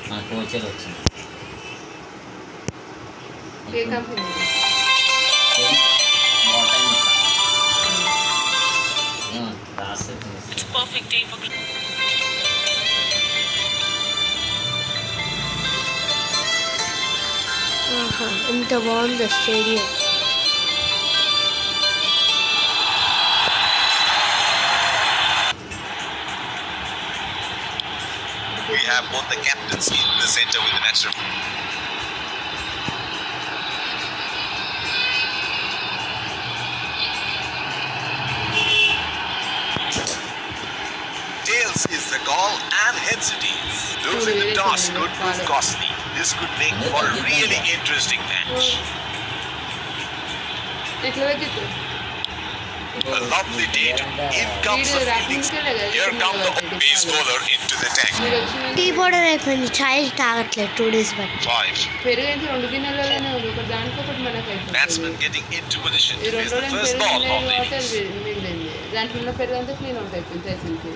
మన కోచర్ వచ్చింది. ఏ కంపెనీ? ఇంత బాగుంది stadium. We have both the captains in the center with the natural. Tails is the call and heads it is. Losing the toss could prove costly. This could make for a really interesting match. ఎట్లా పెట్టిద్దు? A lovely day to in comes the fielding. Here comes the base bowler into the tank. Tea powder అయిపోయింది, చాయ్ తాగట్లేదు 2 days బట్టి. 5. పెరుగు అయితే 2 గిన్నెలలోనే ఉంది, ఒకటి దానికి ఒకటి మనకు అయిపోయింది. Batsman getting into position ఈ to face 2 the రోజులు first పెరుగు ball of the water innings. మిగిలింది, దాంట్లో ఉన్న పెరుగు అంతా క్లీన్ అవుట్ అయిపోయింది తెలిసింది.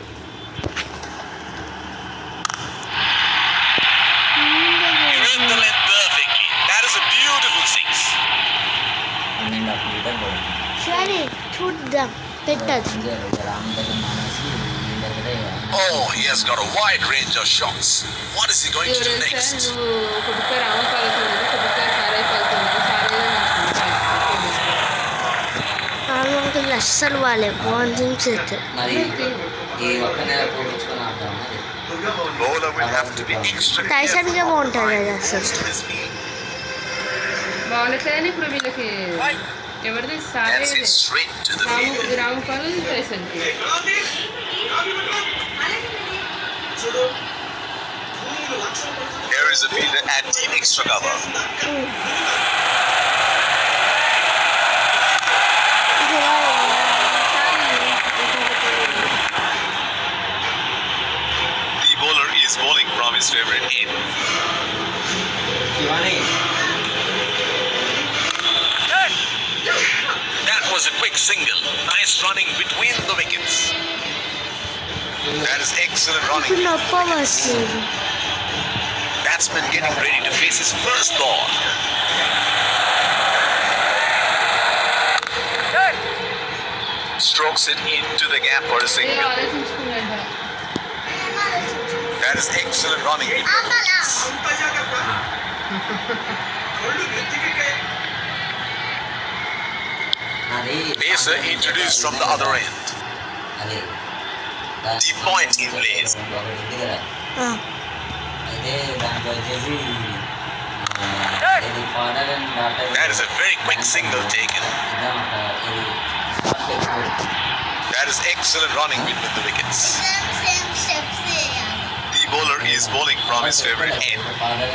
You hit the length perfectly. That is a beautiful six. 1.5 litre పడుతుంది. సరే చూద్దాం, పెట్టదు. రామ్ దగ్గర మానేసి వీళ్ళ దగ్గరే Oh, he has got a wide range of shots. What is he going to do ఎవరు next? సార్ నువ్వు ఒక బుక్క రామ పలుకుతుంది, ఒక బుక్క సారాయి పలుకుతుంది, సారాయిలో ఆమె అస్సలు వాళ్ళే బాగుంది చేస్తే. మరి ఈ ఒక్క నెల పోపించుకొని ఆడదాం మరి. Bowler will have to be extra టైసన్గా బాగుంటుంది అది అసలు. his field. బాగుంటుంది. ఇప్పుడు వీళ్ళకి ఎవరిది That's సారాయి it straight to the field. రాము పాలు టైసన్కి. There is a fielder at deep extra cover. The bowler is bowling from his favorite end. Shivani That was a quick single. Nice running between the wickets. That is excellent running. ఇప్పుడు నొప్ప వస్తుంది. Batsman getting ready to face his first ball. Strokes it into the gap for a single. ఆలోచించుకున్నాడు. That is excellent running between the wickets. అది Pacer introduced from the other end. అది Deep point in place. ఒకటి ఉంది కదా, అయితే దాంట్లో వచ్చేసి ఇది father and daughter That is a very quick single taken. ఇది షార్ట్ ఎక్కువ. That is excellent running between the wickets. The bowler is bowling from his favorite end. Father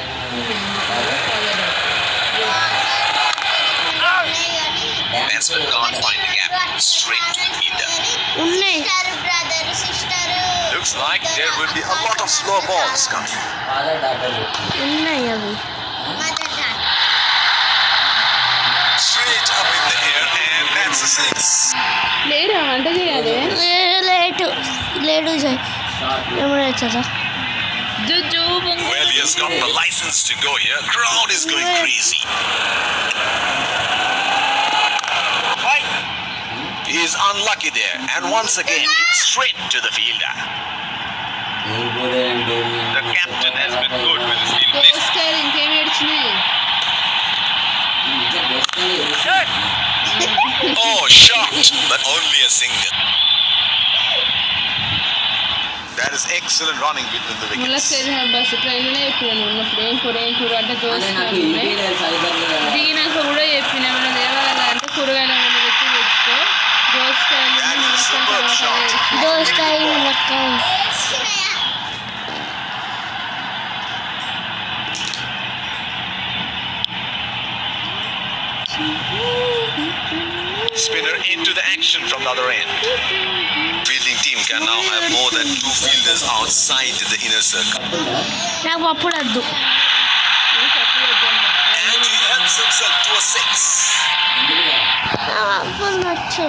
Batsman can't find the gap. Straight to the fielder. ఉన్నాయి. Looks like there will be a lot of slow balls coming. Father daughter ఉన్నాయి అవి. Straight up in the air, and that's a six. లేడా వంట చేయాలి. Late late చేయి ఏమవుతుందా. జుజు Well, he has got the license to go here. Crowd is going crazy. He is unlucky there, and once again, it's straight to the fielder. The captain has been good with his field placement. దోస్కాయలు ఇంకేం ఏడ్చినాయి. Oh, shot, but only a single. That is excellent running between the మళ్ళీ wickets. Bus ట్రైన్లోనే చెప్పినాను ఉన్నప్పుడు ఏం కూర అంటే నాకు దోసకాయలు ఈ ఉన్నాయి. దిగినాక కూడా చెప్పిన ఏమైనా దేవాలన్నా అంటే కూరగాయలు ఏమైనా పెట్టి తెచ్చుకో, దోసకాయలు దోసకాయ ములక్కాయ. Spinner into the action from the other end. Fielding team can now have more than 2 fielders outside the inner circle. నాకు అప్పుడు వద్దు. And he helps himself to a six. నాకు అప్పుడు నచ్చు.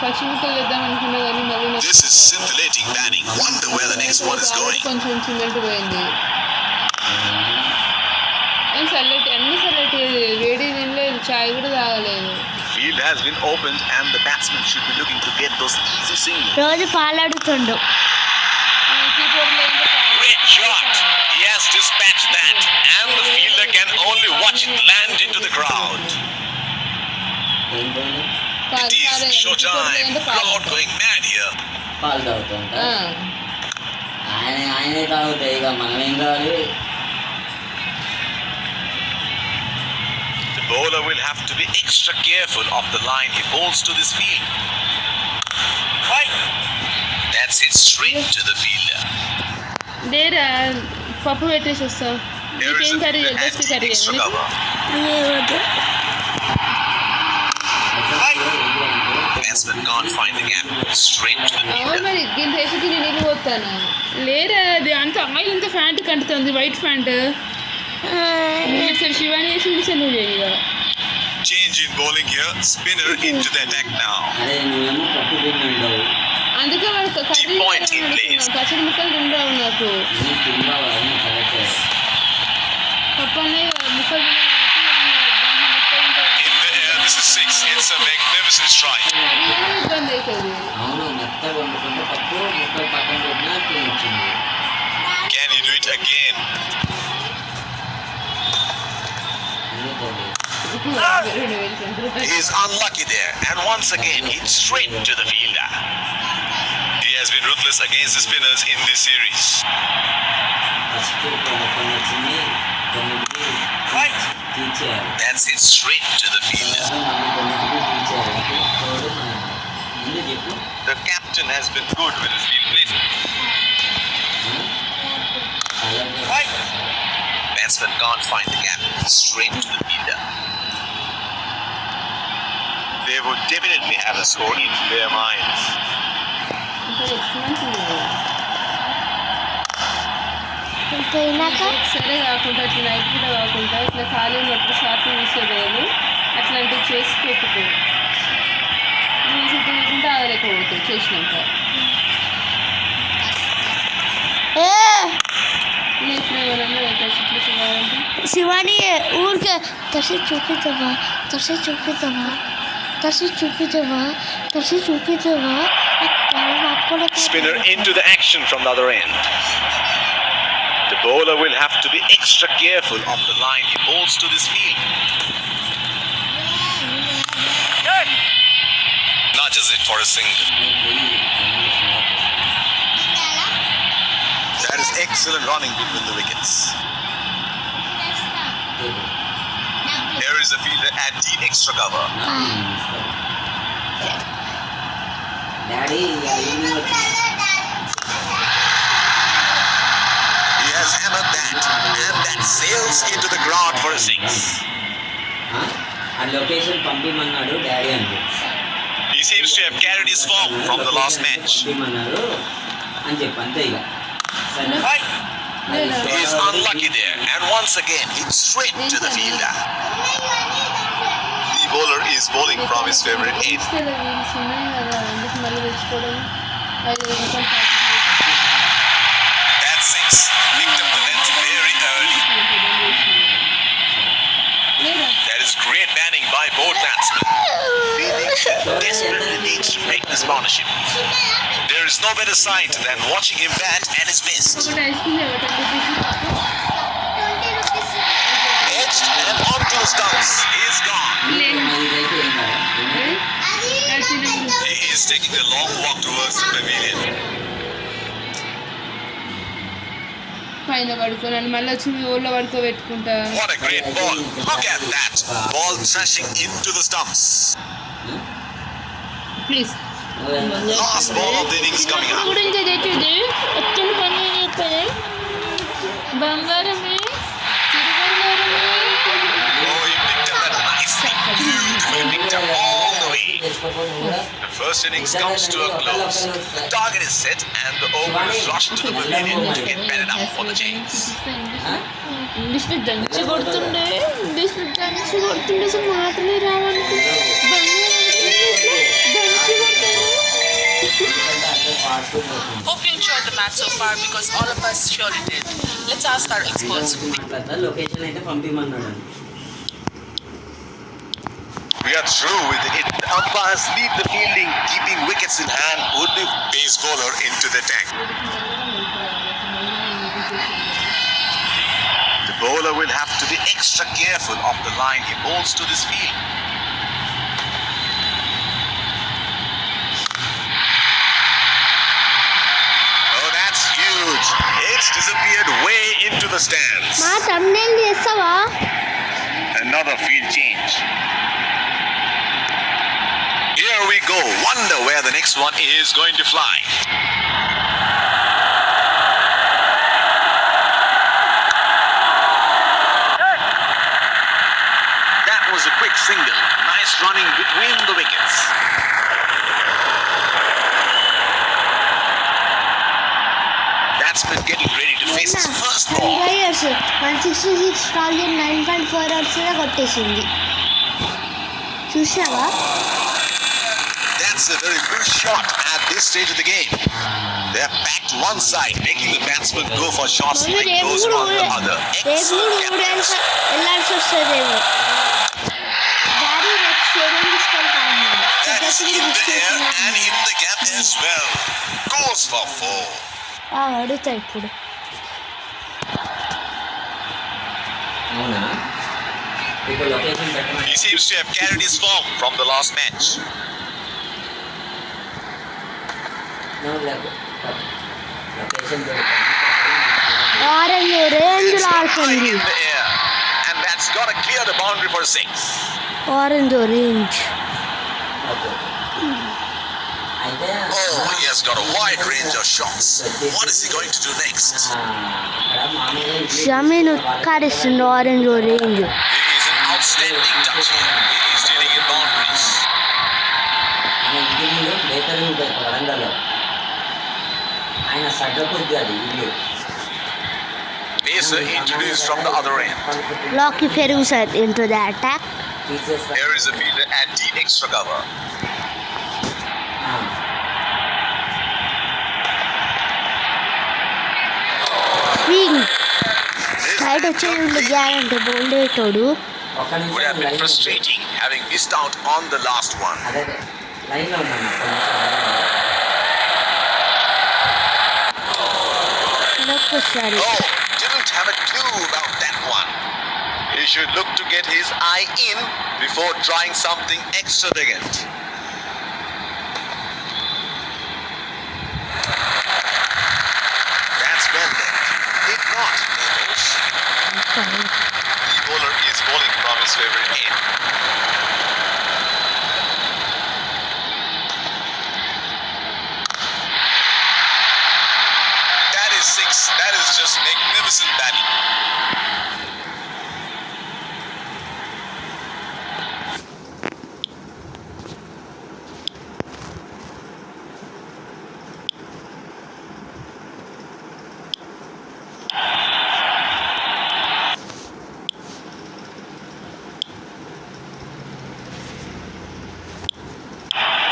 పచ్చిమిరపకాయలు వేద్దాం అనుకున్నా కానీ మళ్ళీ నాకు This is scintillating banning. Wonder where the next one is going. కొంచెం సిమెంట్ పోయింది. చల్లటి అన్ని చల్లటి వేడి తినలేదు, చాయ్ కూడా తాగలేదు. Field has been opened and the batsman should be looking to get those easy singles. రోజు పాలాడుతుండు. Great shot. He has dispatched that and the fielder can only watch it land into the crowd. It is showtime. Crowd going mad here. పాలు తాగుతుంటా ఆయనే తాగుతాయి, ఇక మనం ఏం కావాలి? The bowler will have to be extra careful of the line he bowls to this field. Right. That's it straight to the fielder. లేరా పప్పు పెట్టేసి వస్తావు. There is ఇంకేం a curry fielder just and curry extra cover. Batsman can't find the gap. Straight to the అవును fielder. మరి దీని వేసి తిని నీళ్ళు పోతాను. లేరా అది అంత ఆయిల్ అంత ఫ్యాంట్ కంటుతుంది, వైట్ ఫ్యాంట్. సరే శివాని వేసి మిషన్ నువ్వు చేయగా. Change in bowling here. Spinner into the attack now. అదే నువ్వేమో పప్పు తిని ఉండవు, అందుకే వాడు కర్రీ point in place. పచ్చడి ముక్కలు తింటావు నాకు. నీకు తిన్నావా? నువ్వు కరెక్టే. పప్పు అనే ముక్కలు In the air, this is 6. It's a magnificent strike. Curry ఇబ్బంది అవుతుంది. అవును, మెత్తగా వండుకుంటే పప్పు ముక్కలు పక్కన పెట్టినా తినొచ్చింది. Can he do it again? He is unlucky there, and once again hits straight to the fielder. He has been ruthless against the spinners in this series. First కొన్ని వచ్చింది, కొన్నిటికి తీర్చేయాలి. That's it straight to the fielder. మళ్ళీ కొన్నిటికి తీర్చేయాలి. తోడు మన ముందు చెప్పు. The captain has been good with his field placement. Batsman can't find the gap. Straight to the fielder. They would definitely have a score in their minds. ఇంకా next month పోయినాక సరే కాకుండా అట్లా నైట్ కూడా కాకుండా ఇట్లా ఖాళీ ఉన్నప్పుడు షాపింగ్ చేసేదేమో అట్లాంటివి చేసి పెట్టుకో. నువ్వు చుట్టూ లేకుండా ఆగలేకపోతావు చేసినాక. ఇప్పుడు ఎవరన్నా ఎట్లా చుట్టూ కావాలంటే శివాని ఊరికే తసి చూపిద్దామా Spinner into the action from the other end. The bowler will have to be extra careful of the line he bowls to this field. Nudges it for a single. That is excellent running between the wickets. Here is a fielder at deep extra cover. Daddy evening వచ్చి He has hammered that, and that sails into the ground for a six. ఆ location పంపిమన్నాడు daddy అంది. He seems to have carried his form from the last match. పంపిమన్నారు అని చెప్పి అంతే ఇక. సరే He is unlucky there, and once again hits straight to the fielder. The bowler is bowling from his favorite end. Wheels ఉన్నాయి కదా, అందుకు మళ్ళీ తెచ్చుకోవడం 5 నిమిషాలు That six picked up the length very early. లేదా That is great banning by both batsmen. Fielding desperately needs to break this partnership. There is no better sight than watching him bat at his best. ఒకటి ice cream ఇవ్వటం Edged and onto the stumps. He is gone. ఇదైతే ఏం కదా. He is taking a long walk towards the pavilion. పైన పడుకోనని మళ్ళీ వచ్చి మీ ఊళ్ళో పడుకోబెట్టుకుంటా. What a great ball. Look at that. Ball thrashing into the stumps. Please Last ball of the innings coming up. గురించి తెచ్చేది వచ్చిన పని చెప్పాను. బంగారమే చిరుబంగారమే. Oh, he picked up that nicely. Beautifully picked up all the way. The first innings comes to a close. The target is set and the overs rush to the pavilion to get batted up for the Jays. ఇంగ్లీష్లో దంచి కొడుతుండే అసలు మాటలే రావనుకో. బంగారం దంచి కొడుతుండే fast పోతుంది. Hope you enjoyed the match so far because all of us surely did. Let's ask our experts. మాట్లాడతా location అయితే పంపిమన్నాడు. We are through with it. Umpires lead the fielding, keeping wickets in hand. Would be base bowler into the tank. The bowler will have to be extra careful of the line he bowls to this field. Oh, that's huge. It's disappeared way into the stands. మా thumbnail చేస్తావా? Another field change. Here we go. Wonder where the next one is going to fly. That was a quick single. Nice running between the wickets. Batsman getting ready to face his first ball. 25 years 166 target 9.4 hours కొట్టేసింది. చూసావా? That's a very good shot at this stage of the game. They're packed one side, making the batsman go for shots like those on the other. వెళ్ళాల్సి వస్తుందేమో. Daddy రేపు stadium తీసుకెళ్తాను. That is in the air and in the gap as well. Goes for 4. అడుగుతా ఇప్పుడు. అవునా ఇప్పుడు location పెట్టమని. He seems to have carried his form from the last match. Location orange range It's high ఆడుతుంది. in the air, and that's got to clear the boundary for 6. Orange range. Okay అయితే Oh, he has got a wide range of shots. What is he going to do next? అక్కడ మామూలుగా షమీన్ ఉత్కారిస్తుంది orange range. It is an outstanding touch. He is dealing in boundaries. ఆయన ఇంటి ముందు bakery ఉంటుంది వరంగల్లో. ఆయన సడ్డకొద్ది అది ఇల్లు. Pacer introduced from the other end. Lucky Ferguson into the attack. తీసేస్తా. There is a fielder at deep extra cover. Swing side వచ్చేది గ్యారంటీ బౌండేటోడు. ఒక్క నిమిషం Would have been లైన్లో frustrating having missed out on the last one. అదే లైన్లో ఉన్నాను ఒక్క నిమిషం. ఒక్కసారి Oh, didn't have a clue about that one. He should look to get his eye in before trying something extravagant. That's well left. Did not damage. The bowler is bowling from his favorite end. That is 6. That is just magnificent batting.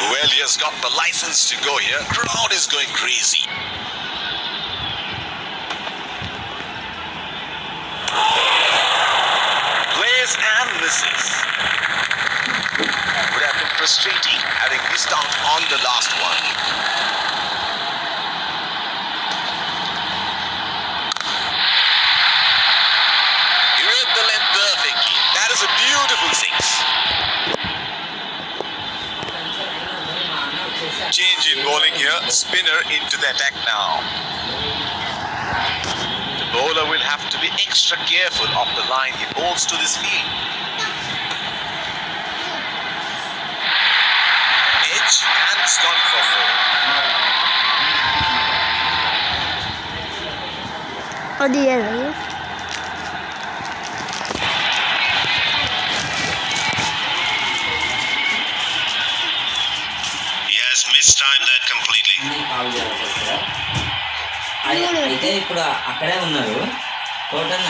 Well, he has got the license to go here. Crowd is going crazy. Plays and misses. Would have been frustrating having missed out on the last one. He read the length perfectly. That is a beautiful 6. Change in bowling here. Spinner into the attack now. The bowler will have to be extra careful of the line he bowls to this field. Edge and it's gone for 4. అది He has mistimed that completely. Call చేయాల్సి వస్తుందా? అయితే ఇప్పుడు అక్కడే ఉన్నారు కోటన్న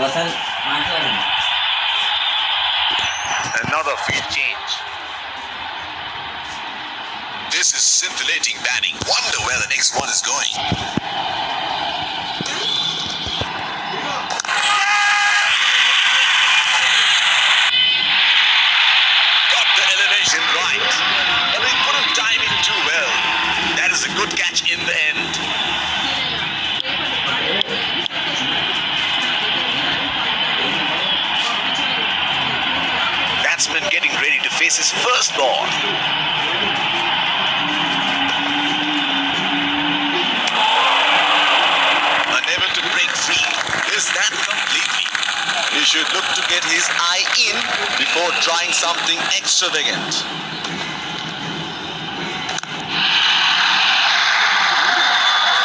ఒకసారి మాట్లాడండి. Another field change. This is scintillating batting. Wonder where the next one is going. Got the elevation right, but they couldn't time it too well. That is a good catch in the end. Batsman getting ready to face his first ball. Unable to break free. Missed that completely. He should look to get his eye in before trying something extravagant.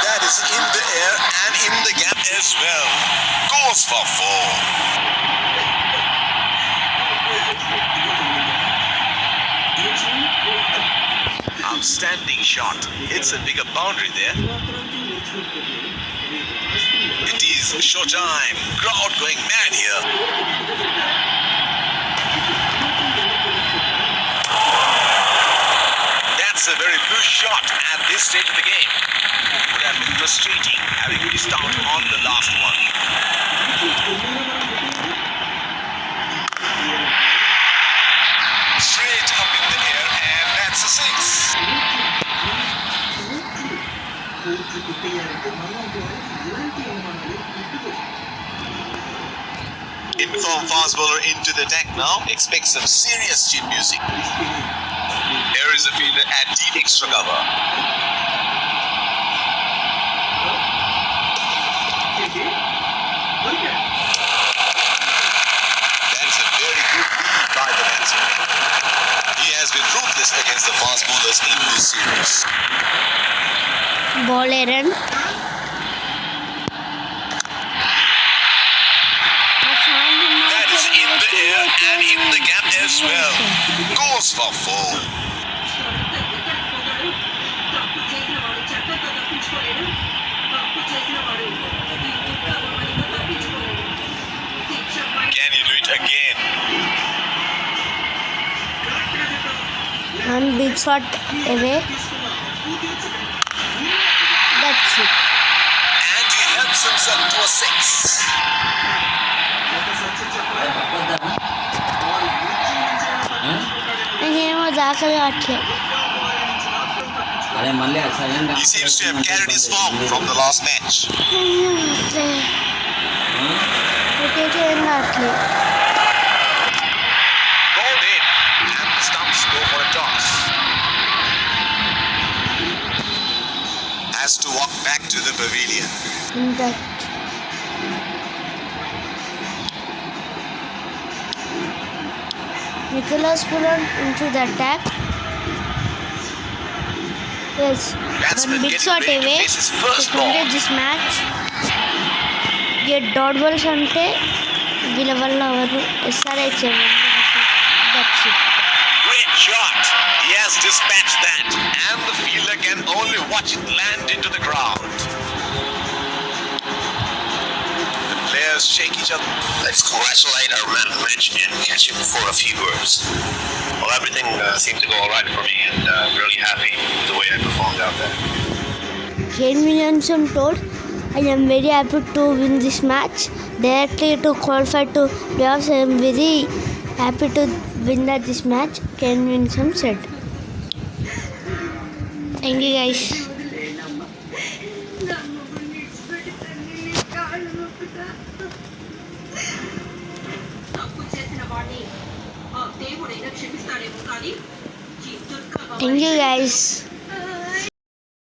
That is in the air and in the gap as well. Goes for 4. Outstanding shot. Hits a bigger boundary there. It is showtime. Crowd going mad here. That's a very loose shot at this stage of the game. Would have been frustrating having missed out on the last one. Straight up in the air, and that's a 6. Inform fast bowler into the deck now. Expect some serious chin music. There is a fielder at deep extra cover. That is a very good lead by the batsman. He has been ruthless against the fast bowlers in this series. Ball errand. That is in the air and in the gap as well. Goes for 4. Can you do it again? One big shot away. That's it. And he helps himself to a 6. నాకేమో దాఖలు కావట్లే. అదే మళ్ళీ sudden He seems to have carried his form from the last match. నాకైతే ఏం కావట్లే. Bowled in, and the stumps go for a toss. Has to walk back to the pavilion. ఇంకా Nicholas Pullen into the attack. Yes, Batsman one big getting shot ready to away face his to first ball. complete this match. Dot balls అంటే వీళ్ళ వల్ల ఎవరు SRH that's it. Great shot. He has dispatched that, and the fielder can only watch it land into the ground. The players shake each other. Let's congratulate our man of the match and catch him for a few words. Well, everything seemed to go all right for me, and I'm really happy with the way I performed out there. Kane Williamson told, I am very happy to win this match. Directly to qualify to playoffs, I am very happy to win this match, Kane Williamson said. Thank you guys. Thank you guys.